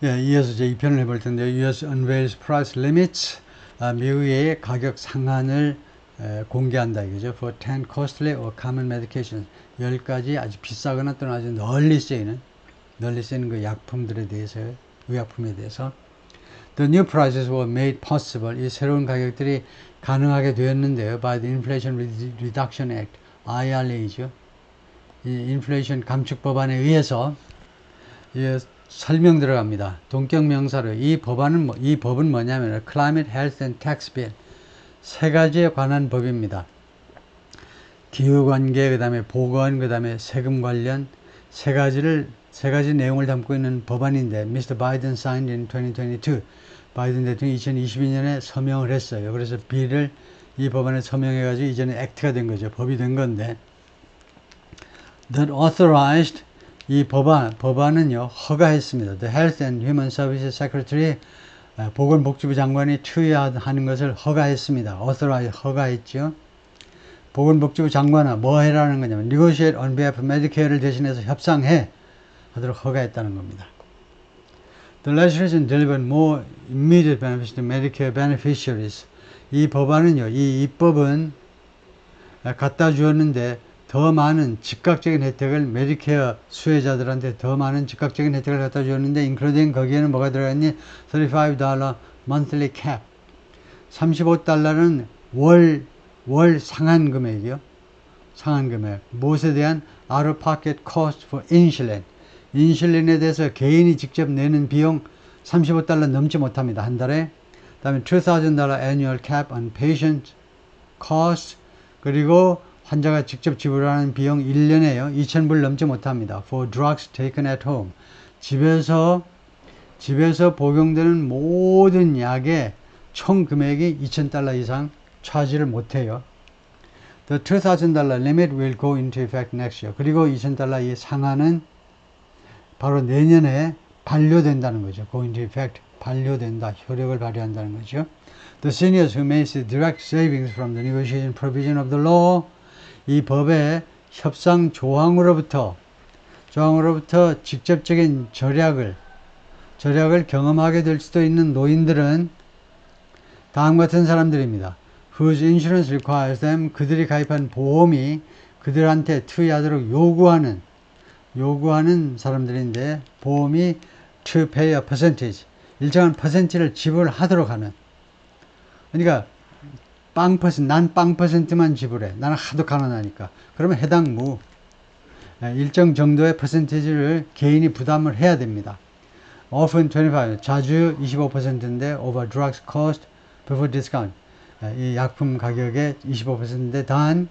예, 이어서 제 2편을 해볼 텐데요. US unveils price limits. 미국의 가격 상한을 공개한다 이거죠. For 10 costly or common medications. 10가지 아주 비싸거나 또는 아주 널리 쓰이는 그 약품들에 대해서, 의약품에 대해서. The new prices were made possible. 이 새로운 가격들이 가능하게 되었는데요. By the Inflation Reduction Act, IRA죠. 이 인플레이션 감축 법안에 의해서 설명 들어갑니다. 동격 명사로 이 법은 뭐냐면 Climate, Health and Tax Bill 세 가지에 관한 법입니다. 기후 관계, 그다음에 보건, 그다음에 세금 관련 세 가지 내용을 담고 있는 법안인데 Mr. Biden signed in 2022. 바이든 대통령이 2022년에 서명을 했어요. 그래서 이 법안에 서명해가지고 이제는 액트가 된 거죠. 법이 된 건데 that authorized 이 법안은요 허가했습니다. The Health and Human Services Secretary 보건복지부 장관이 투여하는 것을 허가했습니다. authorize 허가했죠. 보건복지부 장관은 뭐 해라는 거냐면 negotiate on behalf of Medicare를 대신해서 협상해 하도록 허가했다는 겁니다. The legislation delivered more immediate benefits to Medicare beneficiaries. 이 법안은요, 이 입법은 갖다 주었는데 더 많은 즉각적인 혜택을 메디케어 수혜자들한테 더 많은 즉각적인 혜택을 갖다 주었는데 including 거기에는 뭐가 들어갔니? $35 monthly cap. 35달러는 월 상한 금액이요. 상한 금액. 무엇에 대한 out of pocket cost for insulin. 인슐린에 대해서 개인이 직접 내는 비용 35달러 넘지 못합니다. 한 달에. 그 다음에 $2,000 annual cap on patient cost. 그리고 환자가 직접 지불하는 비용 1년에요. 2,000불 넘지 못합니다. For drugs taken at home. 집에서 복용되는 모든 약의 총 금액이 2,000달러 이상 차지를 못해요. The $2,000 limit will go into effect next year. 그리고 2,000달러 이 상한은 바로 내년에 반려된다는 거죠. Go into effect. 반려된다. 효력을 발휘한다는 거죠. The seniors who may see direct savings from the negotiation provision of the law. 이 법의 협상 조항으로부터 직접적인 절약을 경험하게 될 수도 있는 노인들은 다음 같은 사람들입니다. Whose insurance requires them. 그들이 가입한 보험이 그들한테 투여하도록 요구하는 사람들인데 보험이 to pay a percentage. 일정한 퍼센트를 지불하도록 하는. 그러니까 난 빵 퍼센트만 지불해. 나는 하도 가난하니까. 그러면 해당 일정 정도의 퍼센티지를 개인이 부담을 해야 됩니다. Often 25, 자주 25%인데 over drugs cost before discount. 이 약품 가격의 25%인데 단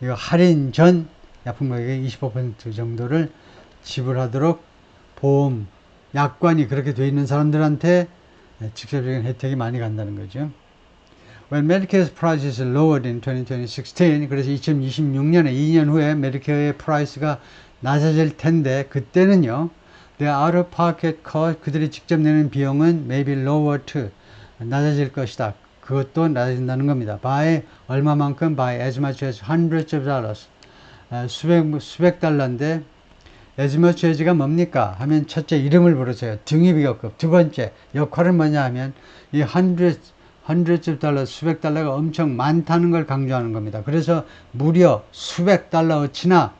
이거 할인 전 약품 가격의 25% 정도를 지불하도록 약관이 그렇게 돼 있는 사람들한테 직접적인 혜택이 많이 간다는 거죠. When Medicare's price is lowered in 2016, 그래서 2026년에 2년 후에 메디케어의 프라이스가 낮아질 텐데 그때는요, the out-of-pocket cost, 그들이 직접 내는 비용은 may be lower too, 낮아질 것이다. 그것도 낮아진다는 겁니다. by 얼마만큼? by as much as hundreds of dollars. 수백 달러인데 as much as가 뭡니까? 하면 첫째 이름을 부르세요. 등위비교급. 두 번째 역할은 뭐냐 하면 이 hundreds of dollars, 수백 달러가 엄청 많다는 걸 강조하는 겁니다. 그래서 무려 수백 달러어치나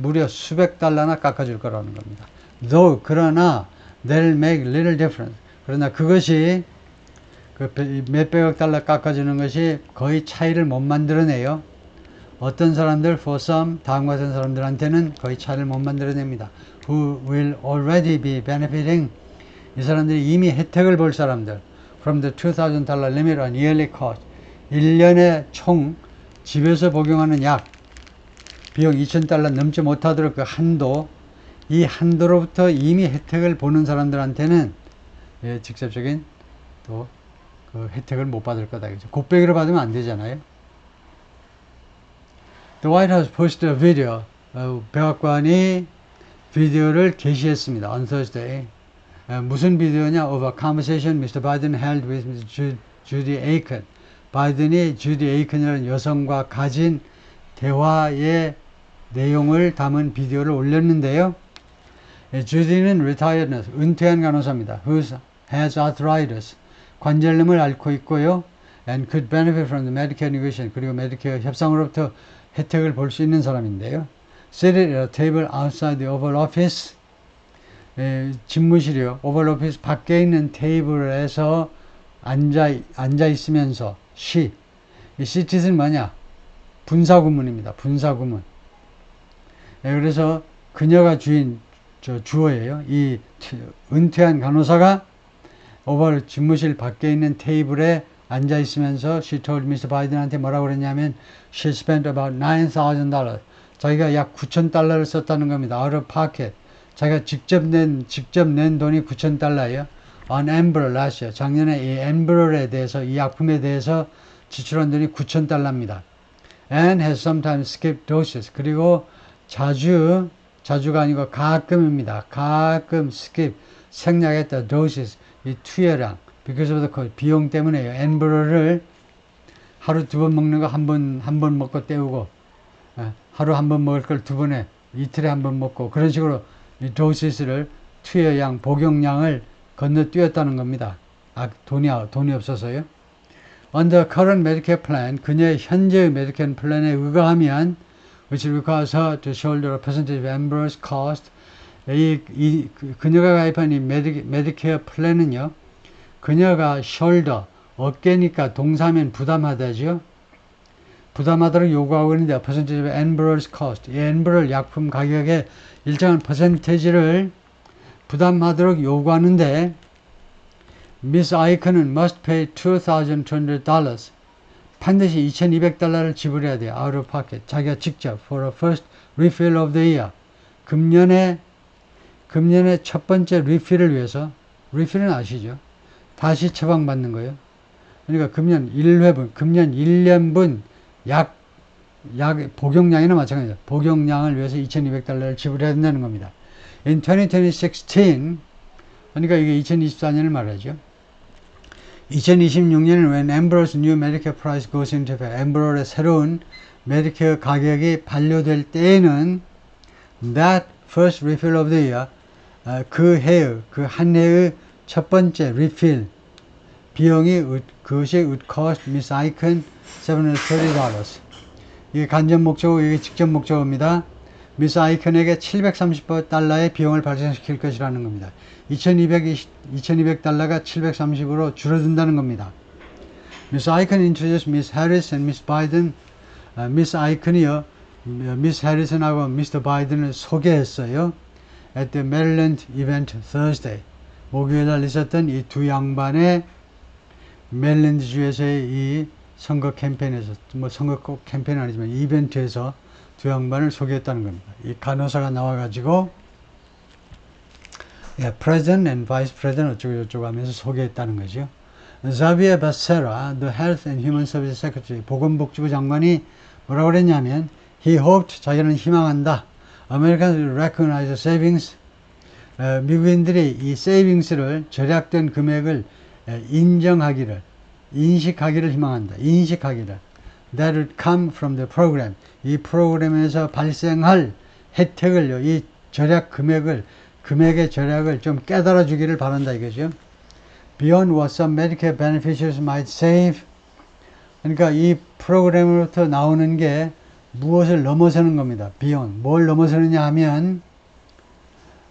무려 수백 달러나 깎아줄 거라는 겁니다. Though, 그러나 they'll make little difference. 그러나 그것이 몇백억 달러 깎아주는 것이 거의 차이를 못 만들어내요. 어떤 사람들, for some, 다음과 같은 사람들한테는 거의 차이를 못 만들어냅니다. Who will already be benefiting, 이 사람들이 이미 혜택을 볼 사람들. From the $2,000 limit on yearly cost. 1년에 총 집에서 복용하는 약 비용 2,000달러 넘지 못하도록 그 한도, 이 한도로부터 이미 혜택을 보는 사람들한테는 직접적인 또 그 혜택을 못 받을 거다. 곱빼기로 받으면 안 되잖아요. The White House posted a video. 백악관이 비디오를 게시했습니다. On Thursday. 무슨 비디오냐? Of a conversation Mr. Biden held with Judy Aiken. 바이든이 주디 에이컨이라는 여성과 가진 대화의 내용을 담은 비디오를 올렸는데요. Judy는 retired nurse, 은퇴한 간호사입니다. Who has arthritis, 관절염을 앓고 있고요. And could benefit from the Medicare negotiation, 그리고 메디케어 협상으로부터 혜택을 볼 수 있는 사람인데요. Seated at a table outside the Oval Office, 집무실이요. 오벌 오피스 밖에 있는 테이블에서 앉아 있으면서 이 시티즌 뭐냐? 분사구문입니다. 분사구문. 그래서 그녀가 주어예요. 이 은퇴한 간호사가 오벌 집무실 밖에 있는 테이블에 앉아 있으면서 she told Mr. Biden한테 뭐라고 그랬냐면 she spent about $9,000. 자기가 약 9,000달러를 썼다는 겁니다. out of pocket. 자기가 직접 낸 돈이 9,000달러예요. on Enbrel last year. 작년에 이 Enbrel에 대해서, 이 약품에 대해서 지출한 돈이 9,000달러입니다. and has sometimes skipped doses. 그리고 자주가 아니고 가끔입니다. 가끔 skip, 생략했다. doses, 이 투여량. because of the 비용 때문에요. Enbrel을 하루 2번 먹는 거 한 번 먹고 때우고, 하루 한 번 먹을 걸 2번에 이틀에 한 번 먹고, 그런 식으로 이 doses를 투여량, 복용량을 건너뛰었다는 겁니다. 돈이 없어서요. Under current Medicare plan, 그녀의 현재의 Medicare 플랜에 의거하면, which requires her to shoulder a percentage of Enbrel's cost, 그녀가 가입한 이 메디케어 플랜은요, 그녀가 shoulder, 어깨니까 동사면 부담하다죠. 부담하도록 요구하고 있는데, percentage of Enbrel's cost, 이 Enbrel 약품 가격의 일정한 퍼센테이지를 부담하도록 요구하는데, Miss Icon은 must pay $2,200. 반드시 $2,200를 지불해야 돼요. out of pocket. 자기가 직접 for a first refill of the year. 금년의 첫 번째 refill을 위해서, refill은 아시죠? 다시 처방받는 거예요. 그러니까 금년 1년분 약 복용량이나 마찬가지죠. 복용량을 위해서 $2,200를 지불해야 된다는 겁니다. In 2016, 그러니까 이게 2024년을 말하죠. 2026년은 when Enbrel's new Medicare price goes into effect, Enbrel의 새로운 메디케어 가격이 반려될 때에는 that first refill of the year, 그 한 해의 첫 번째 refill 비용이 그것이 would cost Miss Icon $730. 이게 간접 목적어, 이게 직접 목적어입니다. 미스 아이컨에게 $730의 비용을 발생시킬 것이라는 겁니다. 2,200달러가 730으로 줄어든다는 겁니다. 미스 아이컨 introduced Miss Harris and Miss Biden. 미스 아이컨이요, 미스 해리슨하고 미스터 바이든을 소개했어요. At the Maryland event Thursday. 목요일날 있었던 이 두 양반의 메릴랜드주에서의 이 선거 캠페인에서, 뭐 선거 꼭 캠페인은 아니지만 이벤트에서 두 양반을 소개했다는 겁니다. 이 간호사가 나와가지고 President and Vice President 어쩌고 하면서 소개했다는 거죠. Xavier Becerra, the Health and Human Services Secretary, 보건복지부 장관이 뭐라고 그랬냐면 He hoped, 자기는 희망한다. Americans will recognize the savings. 미국인들이 이 세이빙스를, 절약된 금액을 인식하기를 희망한다. 인식하기를. That would come from the program. 이 프로그램에서 발생할 혜택을요, 이 절약 금액의 절약을 좀 깨달아 주기를 바란다 이거죠. Beyond what some Medicare beneficiaries might save. 그러니까 이 프로그램으로부터 나오는 게 무엇을 넘어서는 겁니다. Beyond. 뭘 넘어서느냐 하면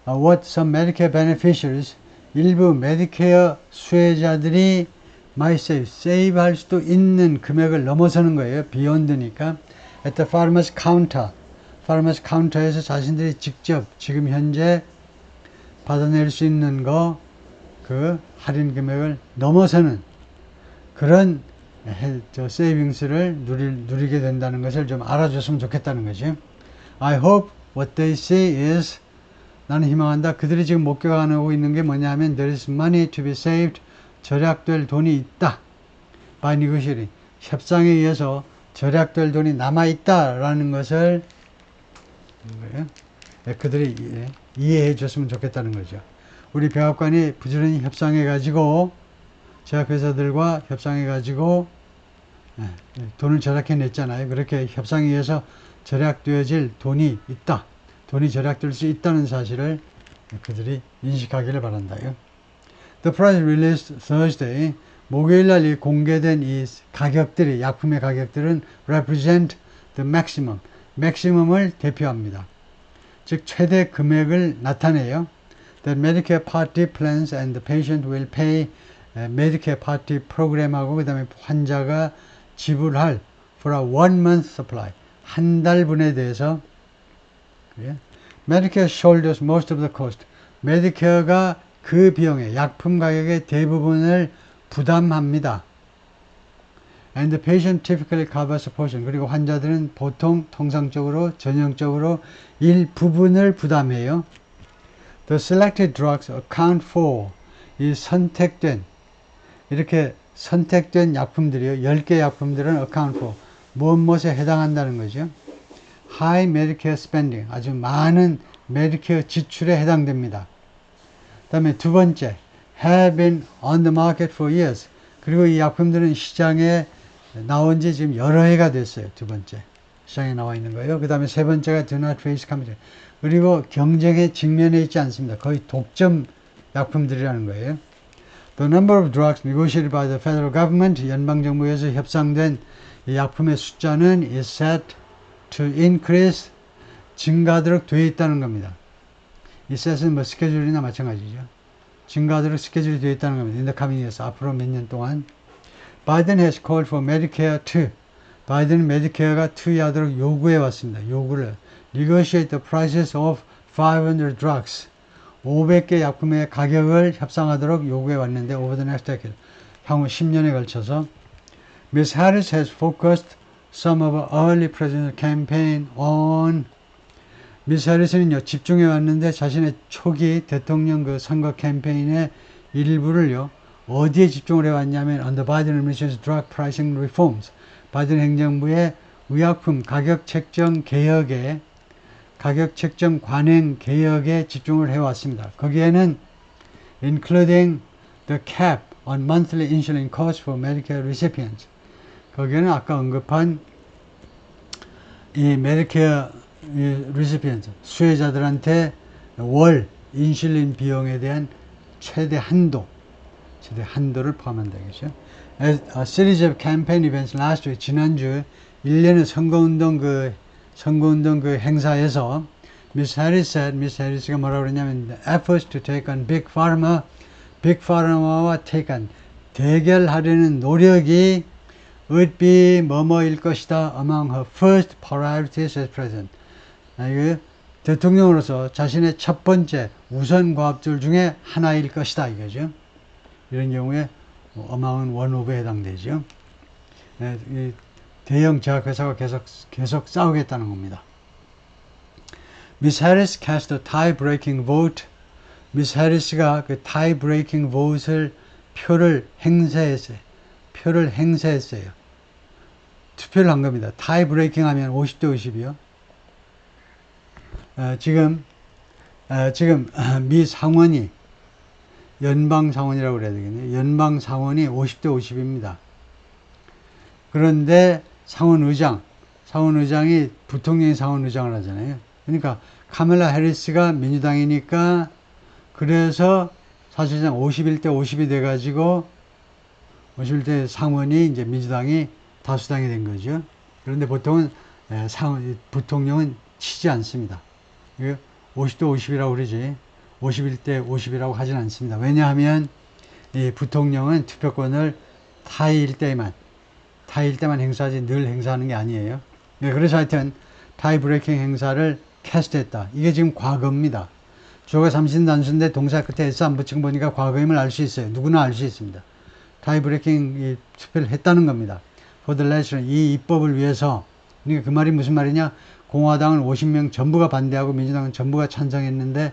what some Medicare beneficiaries, 일부 메디케어 수혜자들이 might save 할 수도 있는 금액을 넘어서는 거예요. Beyond니까. At the pharmacy counter에서 자신들이 직접 지금 현재 받아낼 수 있는 그 할인 금액을 넘어서는 그런 세이빙스를 누리게 된다는 것을 좀 알아줬으면 좋겠다는 거지. I hope what they say is, 나는 희망한다. 그들이 지금 목격하고 있는 게 뭐냐면 there is money to be saved, 절약될 돈이 있다. by negotiating, 협상에 의해서 절약될 돈이 남아있다라는 것을 그들이 이해해 줬으면 좋겠다는 거죠. 우리 백악관이 부지런히 협상해가지고 제약회사들과 협상해가지고 돈을 절약해 냈잖아요. 그렇게 협상에 의해서 절약되어질 돈이 있다. 돈이 절약될 수 있다는 사실을 그들이 인식하기를 바란다요. The price released Thursday. 목요일날 이 공개된 이 가격들이 약품의 가격들은 represent the maximum. maximum을 대표합니다. 즉 최대 금액을 나타내요. That Medicare Part D plans and the patient will pay Medicare Part D 프로그램하고 그 다음에 환자가 지불할 for a 1-month supply. 한 달분에 대해서 그래? Medicare shoulders most of the cost. 메디케어가 그 비용의 약품 가격의 대부분을 부담합니다. And the patient typically covers a portion. 그리고 환자들은 보통 통상적으로 전형적으로 일부분을 부담해요. The selected drugs account for. 이 선택된 이렇게 선택된 약품들이요. 10개 약품들은 account for. 무엇에 해당한다는 거죠. High Medicare spending. 아주 많은 메디케어 지출에 해당됩니다. 그 다음에 두 번째, have been on the market for years. 그리고 이 약품들은 시장에 나온 지 지금 여러 해가 됐어요. 두 번째, 시장에 나와 있는 거예요. 그 다음에 세 번째가 do not face competition. 그리고 경쟁에 직면해 있지 않습니다. 거의 독점 약품들이라는 거예요. The number of drugs negotiated by the federal government, 연방정부에서 협상된 이 약품의 숫자는 is set to increase, 증가하도록 되어 있다는 겁니다. 이 set은 뭐 스케줄이나 마찬가지죠. 증가하도록 스케줄이 되어 있다는 겁니다. In the coming years, 앞으로 몇 년 동안. Biden has called for Medicare 2. 바이든은 메디케어가 2하도록 요구해 왔습니다. 요구를. Negotiate the prices of 500 drugs. 500개 약품의 가격을 협상하도록 요구해 왔는데 over the next decade. 향후 10년에 걸쳐서 Ms. Harris has focused some of her early presidential campaign on 미스 해리스는요, 집중해 왔는데 자신의 초기 대통령 그 선거 캠페인의 일부를요, 어디에 집중을 해 왔냐면 on the Biden administration's drug pricing reforms. 바이든 행정부의 의약품 가격 책정 개혁에 가격 책정 관행 개혁에 집중을 해 왔습니다. 거기에는 including the cap on monthly insulin costs for Medicare recipients. 거기에는 아까 언급한 이 메디케어 recipient, 수혜자들한테 월 인슐린 비용에 대한 최대 한도를 포함한다. 그죠? A series of campaign events last week, 지난주 일련의 선거운동 그 행사에서 Miss Harris가 뭐라고 그러냐면 the efforts to take on Big Pharma와 take on 대결하려는 노력이 would be 뭐뭐일 것이다 among her first priorities as president. 대통령으로서 자신의 첫 번째 우선 과업들 중에 하나일 것이다 이거죠. 이런 경우에 among은 원오브에 해당되죠. 이 대형 제약회사가 계속 싸우겠다는 겁니다. Miss Harris cast a tie-breaking vote. Miss Harris가 그 tie-breaking vote을 표를 행사했어요. 투표를 한 겁니다. tie-breaking 하면 50대 50이요. 지금 미 상원이 연방 상원이라고 그래야 되겠네요. 연방 상원이 50대 50입니다. 그런데 상원의장이 부통령이 상원의장을 하잖아요. 그러니까 카멜라 해리스가 민주당이니까 그래서 사실상 51대 50이 돼가지고 51대 상원이 이제 민주당이 다수당이 된 거죠. 그런데 보통은 부통령은 치지 않습니다. 50대 50이라고 그러지 51대 50이라고 하진 않습니다. 왜냐하면 이 부통령은 투표권을 타이일 때만 행사하지 늘 행사하는 게 아니에요. 그래서 하여튼 타이 브레이킹 행사를 캐스트했다. 이게 지금 과거입니다. 주어가 삼신단수인데 동사 끝에 S 안 붙이고 보니까 과거임을 알 수 있어요. 누구나 알 수 있습니다. 타이 브레이킹 투표를 했다는 겁니다. For the legislation, 이 입법을 위해서. 그러니까 그 말이 무슨 말이냐? 공화당은 50명 전부가 반대하고 민주당은 전부가 찬성했는데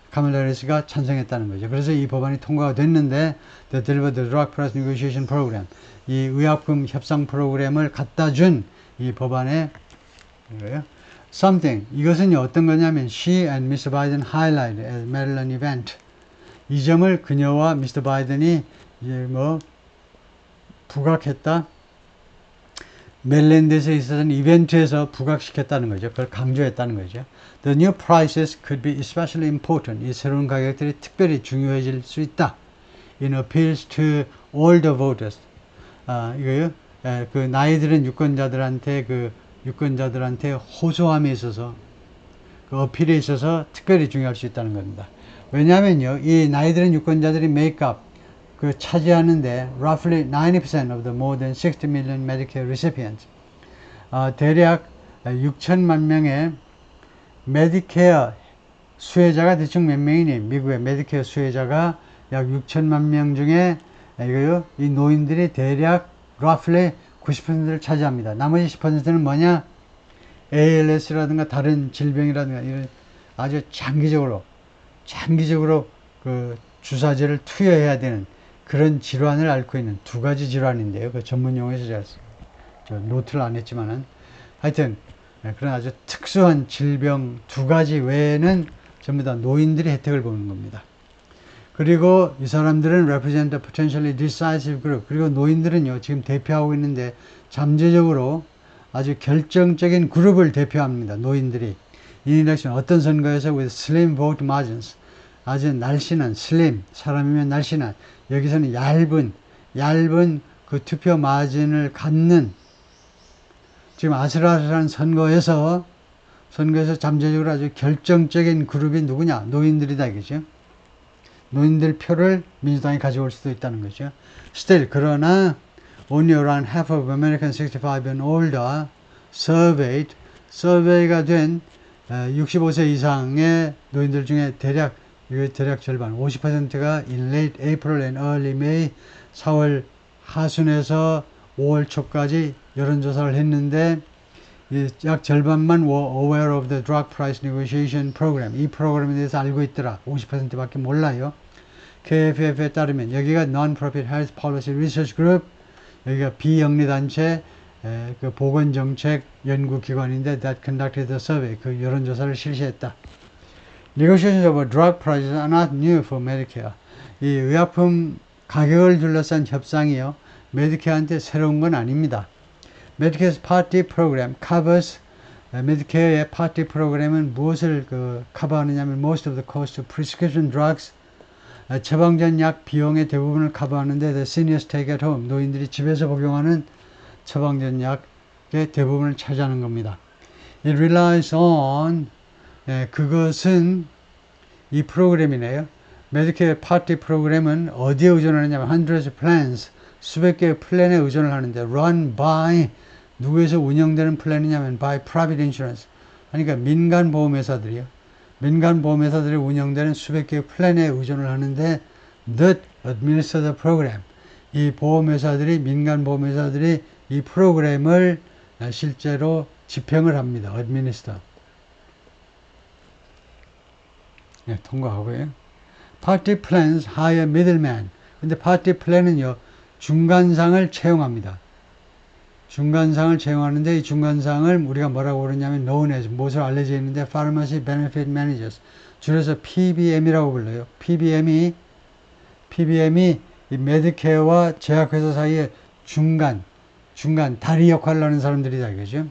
카멜라 해리스가 찬성했다는 거죠. 그래서 이 법안이 통과가 됐는데 The Deliver the Drug Price Negotiation Program, 이 의약품 협상 프로그램을 갖다 준 이 법안에 이거예요. Something, 이것은 어떤 거냐면 She and Mr. Biden highlighted at Maryland event. 이 점을 그녀와 미스터 바이든이 부각했다. 멜랜드에서 있었던 이벤트에서 부각시켰다는 거죠. 그걸 강조했다는 거죠. The new prices could be especially important. 이 새로운 가격들이 특별히 중요해질 수 있다. In appeals to older voters. 이거요. 그 나이 들은 유권자들한테 호소함에 있어서 그 어필에 있어서 특별히 중요할 수 있다는 겁니다. 왜냐하면요, 이 나이 들은 유권자들이 메이크업 차지하는데 roughly 90% of the more than 60 million Medicare recipients. 대략 6천만 명의 메디케어 수혜자가 대충 몇 명이니? 미국의 메디케어 수혜자가 약 6천만 명 중에 이거요, 이 노인들이 대략 roughly 90%를 차지합니다. 나머지 10%는 뭐냐? ALS라든가 다른 질병이라든가 이런 아주 장기적으로 그 주사제를 투여해야 되는 그런 질환을 앓고 있는 두 가지 질환인데요. 그 전문 용어에서 제가 노트를 안 했지만은 하여튼 그런 아주 특수한 질병 두 가지 외에는 전부 다 노인들이 혜택을 보는 겁니다. 그리고 이 사람들은 represent a potentially decisive group. 그리고 노인들은요, 지금 대표하고 있는데 잠재적으로 아주 결정적인 그룹을 대표합니다. 노인들이. 이 election 어떤 선거에서 with slim vote margins. 아주 날씬한 slim, 사람이면 날씬한, 여기서는 얇은 그 투표 마진을 갖는, 지금 아슬아슬한 선거에서 잠재적으로 아주 결정적인 그룹이 누구냐? 노인들이다 이거죠. 노인들 표를 민주당이 가져올 수도 있다는 거죠. Still, 그러나 only around half of Americans 65 and older survey가 된 65세 이상의 노인들 중에 대략 절반, 50%가 in late April and early May, 4월 하순에서 5월 초까지 여론조사를 했는데 약 절반만 were aware of the drug price negotiation program. 이 프로그램에 대해서 알고 있더라. 50%밖에 몰라요. KFF에 따르면 여기가 Non-Profit Health Policy Research Group, 여기가 비영리단체 그 보건정책 연구기관인데 that conducted the survey, 그 여론조사를 실시했다. Negotiations over drug prices are not new for Medicare. 이 의약품 가격을 둘러싼 협상이요, 메디케어한테 새로운 건 아닙니다. Medicare's Part D program covers, 메디케어의 Part D 프로그램은 무엇을 커버하느냐면 most of the cost of prescription drugs, 처방전 약 비용의 대부분을 커버하는데 the seniors take at home, 노인들이 집에서 복용하는 처방전 약의 대부분을 차지하는 겁니다. It relies on, 그것은 이 프로그램이네요. 메디케어 Part D 프로그램은 어디에 의존하느냐면 hundreds of plans, 수백 개의 플랜에 의존을 하는데 run by, 누구에서 운영되는 플랜이냐면 by private insurance, 그러니까 민간 보험회사들이요. 민간 보험회사들이 운영되는 수백 개의 플랜에 의존을 하는데 that administer the program, 이 보험회사들이, 민간 보험회사들이 이 프로그램을 실제로 집행을 합니다. administer. 통과하고요. Part D plans hire middleman. 근데 Part D 플랜은요, 중간상을 채용합니다. 중간상을 채용하는데 이 중간상을 우리가 뭐라고 그러냐면 known as, 무엇을 알려져 있는데 Pharmacy Benefit Managers, 줄여서 PBM이라고 불러요. PBM이 이 메디케어와 제약회사 사이에 중간 다리 역할을 하는 사람들이다 이거죠.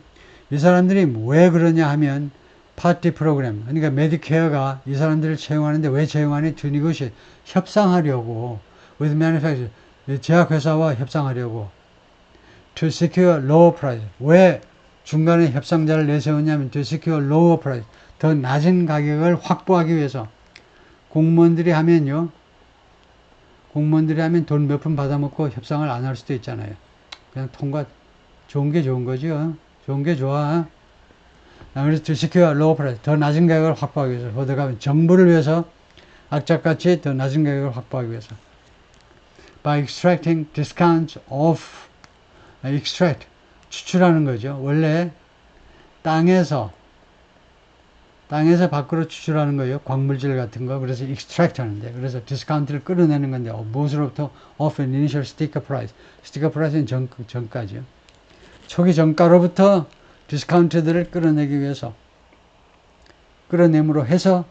이 사람들이 왜 그러냐 하면 Part D 프로그램, 그러니까 메디케어가 이 사람들을 채용하는데 왜 채용하니? To negotiate, 협상하려고, with manufacturer, 제약회사와 협상하려고, to secure lower price, 왜 중간에 협상자를 내세우냐면 to secure lower price, 더 낮은 가격을 확보하기 위해서. 공무원들이 하면 돈 몇 푼 받아먹고 협상을 안 할 수도 있잖아요. 그냥 통과, 좋은 게 좋은 거죠. 좋은 게 좋아. 그래서 to secure lower price, 더 낮은 가격을 확보하기 위해서. 보다가 정부를 위해서 악착같이 더 낮은 가격을 확보하기 위해서. By extracting discounts off, extract, 추출하는 거죠. 원래 땅에서 밖으로 추출하는 거예요. 광물질 같은 거. 그래서 extract 하는데, 그래서 디스카운트를 끌어내는 건데, 무엇으로부터? Off an initial sticker price. 스티커 프라이스는 정가죠. 초기 정가로부터 디스카운트들을 끌어내기 위해서, 끌어내므로 해서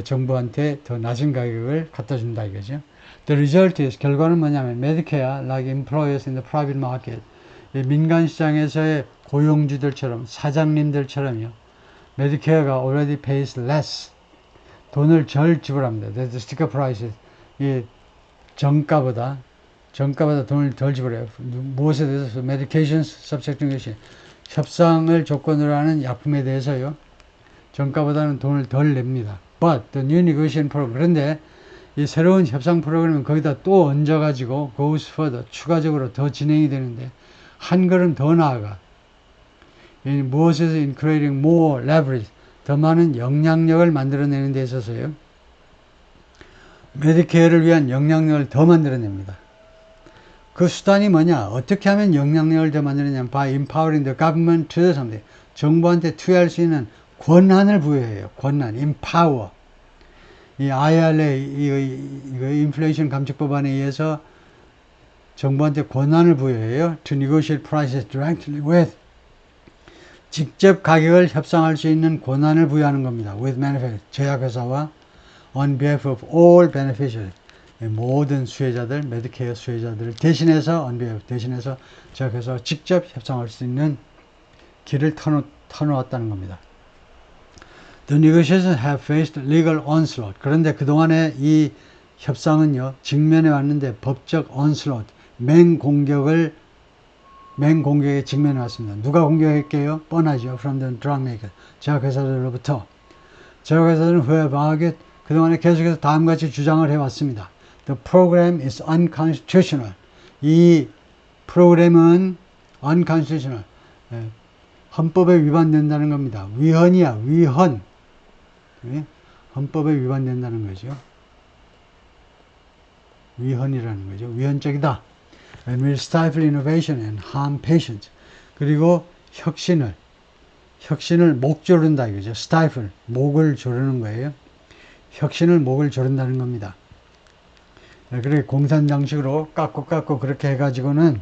정부한테 더 낮은 가격을 갖다 준다 이거죠. The result is, 결과는 뭐냐면 Medicare, like employers in the private market, 이 민간 시장에서의 고용주들처럼 사장님들처럼요. 메디케어가 already pays less. 돈을 절 지불합니다. The sticker prices. 이 정가보다 돈을 덜 지불해요. 무엇에 대해서? medications subject to negotiation. 협상을 조건으로 하는 약품에 대해서요. 정가보다는 돈을 덜 냅니다. But the new negotiation program. 그런데 이 새로운 협상 프로그램은 거기다 또 얹어가지고 goes further. 추가적으로 더 진행이 되는데 한 걸음 더 나아가. 무엇에서 in creating more leverage. 더 많은 영향력을 만들어내는 데 있어서요. 메디케어를 위한 영향력을 더 만들어냅니다. 그 수단이 뭐냐? 어떻게 하면 영향력을 더 만들어내냐면 by empowering the government to do something. 정부한테 투여할 수 있는 권한을 부여해요. 권한, empower. 이 IRA, 이거 인플레이션 감축 법안에 의해서 정부한테 권한을 부여해요. To negotiate prices directly with. 직접 가격을 협상할 수 있는 권한을 부여하는 겁니다. With manufacturer, 제약회사와 on behalf of all beneficiaries. 모든 수혜자들, 메디케어 수혜자들을 대신해서 on behalf, 대신해서 제약회사와 직접 협상할 수 있는 길을 터놓았다는 겁니다. The negotiations have faced legal onslaught. 그런데 그동안에 이 협상은요, 직면해 왔는데 법적 onslaught, 맹공격에 직면해 왔습니다. 누가 공격했게요? 뻔하죠. From the drug maker. 제약회사들로부터. 제약회사들은 who have argued, 그동안에 계속해서 다음같이 주장을 해왔습니다. The program is unconstitutional. 이 프로그램은 unconstitutional. 헌법에 위반된다는 겁니다. 위헌이야, 위헌. 헌법에 위반된다는 거죠. 위헌이라는 거죠. 위헌적이다. And will stifle innovation and harm patients. 그리고 혁신을 목 조른다 이거죠. stifle, 목을 조르는 거예요. 혁신을 목을 조른다는 겁니다. 그렇게 공산당식으로 깎고 그렇게 해가지고는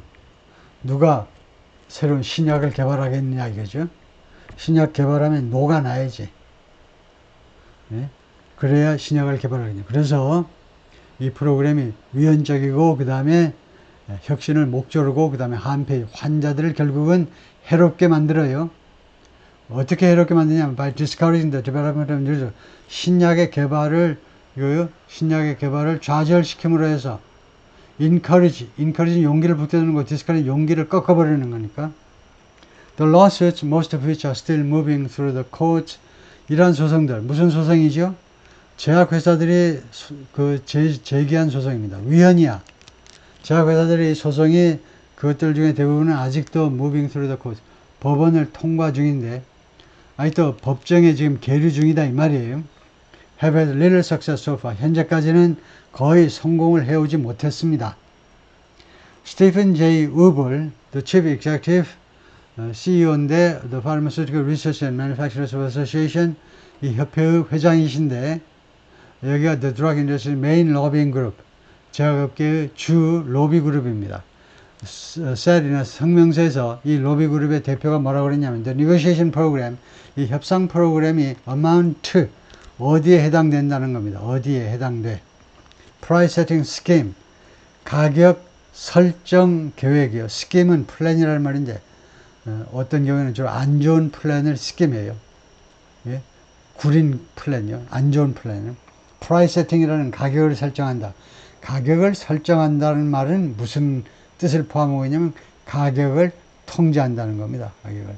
누가 새로운 신약을 개발하겠느냐 이거죠. 신약 개발하면 녹아나야지. 그래야 신약을 개발하겠냐. 그래서 이 프로그램이 위헌적이고 그 다음에 혁신을 목조르고 그 다음에 환자들을 결국은 해롭게 만들어요. 어떻게 해롭게 만드냐면 by discouraging the development of new 신약의 개발을 좌절시킴으로 해서 encourage 용기를 북돋우는 거, discourage 용기를 꺾어버리는 거니까. The lawsuits, most of which are still moving through the courts. 이러한 소송들 무슨 소송이죠? 제약회사들이 제기한 소송입니다. 위헌이야. 제약회사들이 소송이 그것들 중에 대부분은 아직도 moving through the court, 법원을 통과 중인데 아직도 법정에 지금 계류 중이다 이 말이에요. Have had little success so far. 현재까지는 거의 성공을 해오지 못했습니다. Stephen J. Ubel, the Chief Executive, CEO인데 The Pharmaceutical Research and Manufacturers Association, 이 협회의 회장이신데 여기가 The Drug Industry Main Lobbying Group, 제약업계의 주 로비 그룹입니다. 셀이나 성명서에서 이 로비 그룹의 대표가 뭐라고 그랬냐면 The Negotiation Program, 이 협상 프로그램이 amount to, 어디에 해당된다는 겁니다. 어디에 해당돼. Price Setting Scheme, 가격 설정 계획이요. 스킴은 플랜이라는 말인데 어떤 경우에는 좀 안 좋은 플랜을 스킴이에요. 예? 구린 플랜이요. 안 좋은 플랜은. Price Setting이라는 가격을 설정한다. 가격을 설정한다는 말은 무슨 뜻을 포함하고 있냐면 가격을 통제한다는 겁니다. 가격을.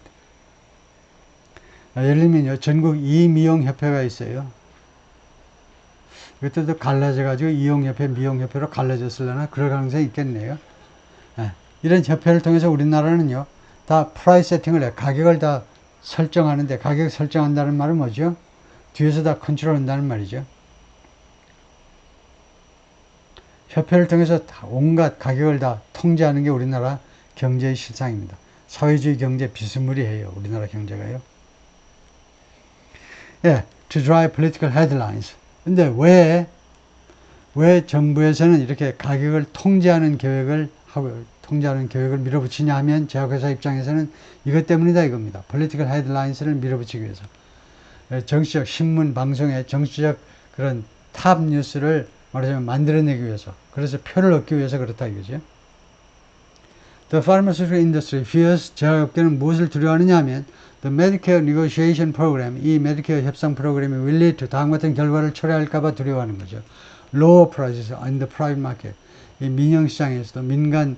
예를 들면요, 전국 이미용협회가 있어요. 그때도 갈라져가지고 이용협회, 미용협회로 갈라졌으려나 그럴 가능성이 있겠네요. 이런 협회를 통해서 우리나라는요, 다 프라이스 세팅을 해. 가격을 다 설정하는데, 가격 설정한다는 말은 뭐죠? 뒤에서 다 컨트롤 한다는 말이죠. 협회를 통해서 온갖 가격을 다 통제하는 게 우리나라 경제의 실상입니다. 사회주의 경제 비스무리해요. 우리나라 경제가요. 예, to drive political headlines. 근데 왜 정부에서는 이렇게 가격을 통제하는 계획을 밀어붙이냐 하면 제약회사 입장에서는 이것 때문이다 이겁니다. political headlines를 밀어붙이기 위해서. 정치적 신문 방송에 정치적 그런 탑 뉴스를 말하자면 만들어내기 위해서. 그래서 표를 얻기 위해서 그렇다 이거죠. The pharmaceutical industry fears, 제약업계는 무엇을 두려워하느냐 하면 The Medicare negotiation program, 이 메디케어 협상 프로그램이 will lead to 다음 같은 결과를 초래할까봐 두려워하는 거죠. Lower prices in the private market, 이 민영시장에서도 민간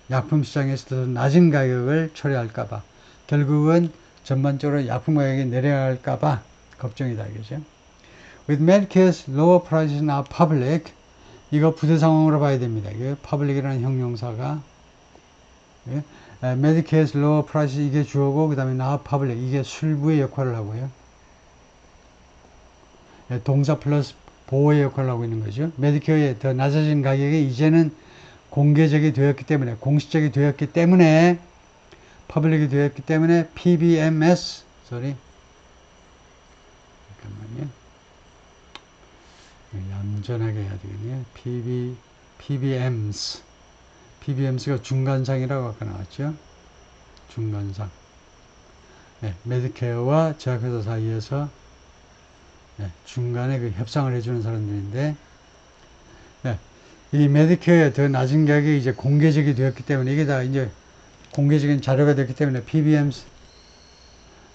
약품 시장에서도 낮은 가격을 초래할까봐 결국은 전반적으로 약품 가격이 내려갈까봐 걱정이다 이거죠. With Medicare's lower prices now public, 이거 부대 상황으로 봐야 됩니다. 이게 public이라는 형용사가 Medicare's lower prices 이게 주어고 그 다음에 now public 이게 술부의 역할을 하고요. 동사 플러스 보호의 역할을 하고 있는 거죠. 메디케어의 더 낮아진 가격이 이제는 공개적이 되었기 때문에 공식적이 되었기 때문에 퍼블릭이 되었기 때문에 PBMS 잠깐만요. 얌전하게 해야 되겠네요. PBMS가 중간상이라고 아까 나왔죠. 중간상. 네, 메디케어와 제약회사 사이에서 중간에 그 협상을 해주는 사람들인데, 이 메디케어의 더 낮은 가격이 이제 공개적이 되었기 때문에 이게 다 이제 공개적인 자료가 됐기 때문에 PBMs,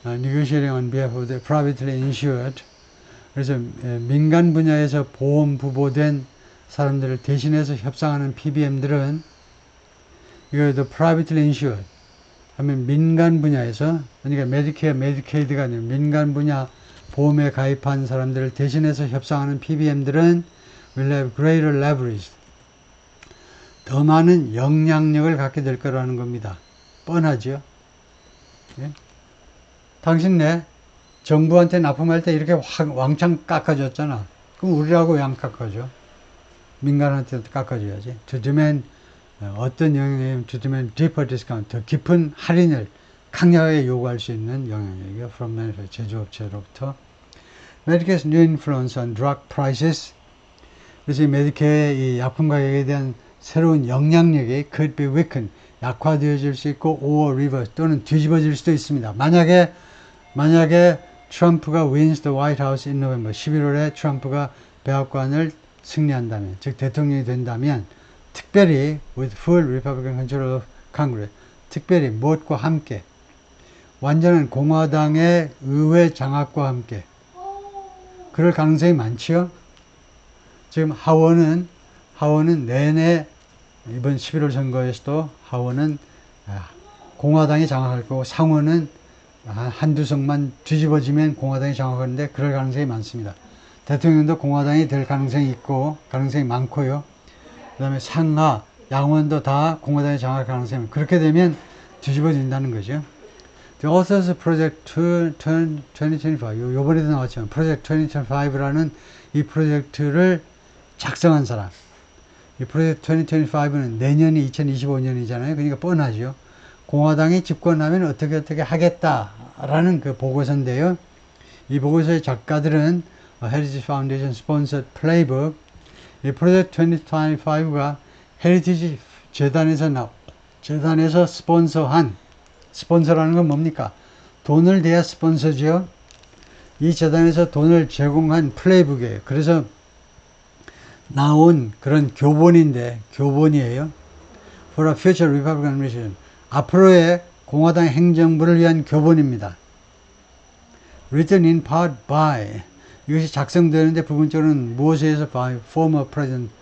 negotiating on behalf of the privately insured. 그래서 민간 분야에서 보험 부보된 사람들을 대신해서 협상하는 PBM들은 이거 the privately insured 하면 민간 분야에서 그러니까 메디케어, 메디케이드가 아니라 민간 분야 보험에 가입한 사람들을 대신해서 협상하는 PBM들은 will have greater leverage. 더 많은 영향력을 갖게 될 거라는 겁니다. 뻔하죠? 예? 당신네 정부한테 납품할 때 이렇게 왕창 깎아줬잖아. 그럼 우리라고 왜 안 깎아줘? 민간한테도 깎아줘야지. To demand 어떤 영향이냐면 to demand deeper discount, 더 깊은 할인을 강력하게 요구할 수 있는 영향력이요. From manufacturer, 제조업체로부터. Medicare's new influence on drug prices. 그래서 이 메디케어의 이 약품 가격에 대한 새로운 영향력이 could be weakened, 약화되어질 수 있고 or reverse 또는 뒤집어질 수도 있습니다. 만약에 트럼프가 wins the White House in November, 11월에 트럼프가 백악관을 승리한다면, 즉 대통령이 된다면, 특별히 with full Republican control of Congress, 특별히 무엇과 함께 완전한 공화당의 의회 장악과 함께 그럴 가능성이 많지요. 지금 하원은 내내 이번 11월 선거에서도 하원은 공화당이 장악할 거고 상원은 한두 석만 뒤집어지면 공화당이 장악하는데 그럴 가능성이 많습니다. 대통령도 공화당이 될 가능성이 있고 가능성이 많고요. 그 다음에 상하 양원도 다 공화당이 장악할 가능성이 그렇게 되면 뒤집어진다는 거죠. The Authors Project 2025 요번에도 나왔지만 Project 2025라는 이 프로젝트를 작성한 사람, 이 프로젝트 2025는 내년이 2025년이잖아요. 그러니까 뻔하죠. 공화당이 집권하면 어떻게 하겠다라는 그 보고서인데요. 이 보고서의 작가들은 헤리티지 파운데이션 스폰서 플레이북, 이 프로젝트 2025가 헤리티지 재단에서 스폰서한, 스폰서라는 건 뭡니까? 돈을 대야 스폰서죠. 이 재단에서 돈을 제공한 플레이북이에요. 그래서 나온 그런 교본이에요. For a future Republican administration. 앞으로의 공화당 행정부를 위한 교본입니다. Written in part by. 이것이 작성되는데 부분적으로는 무엇에 의해서 by former President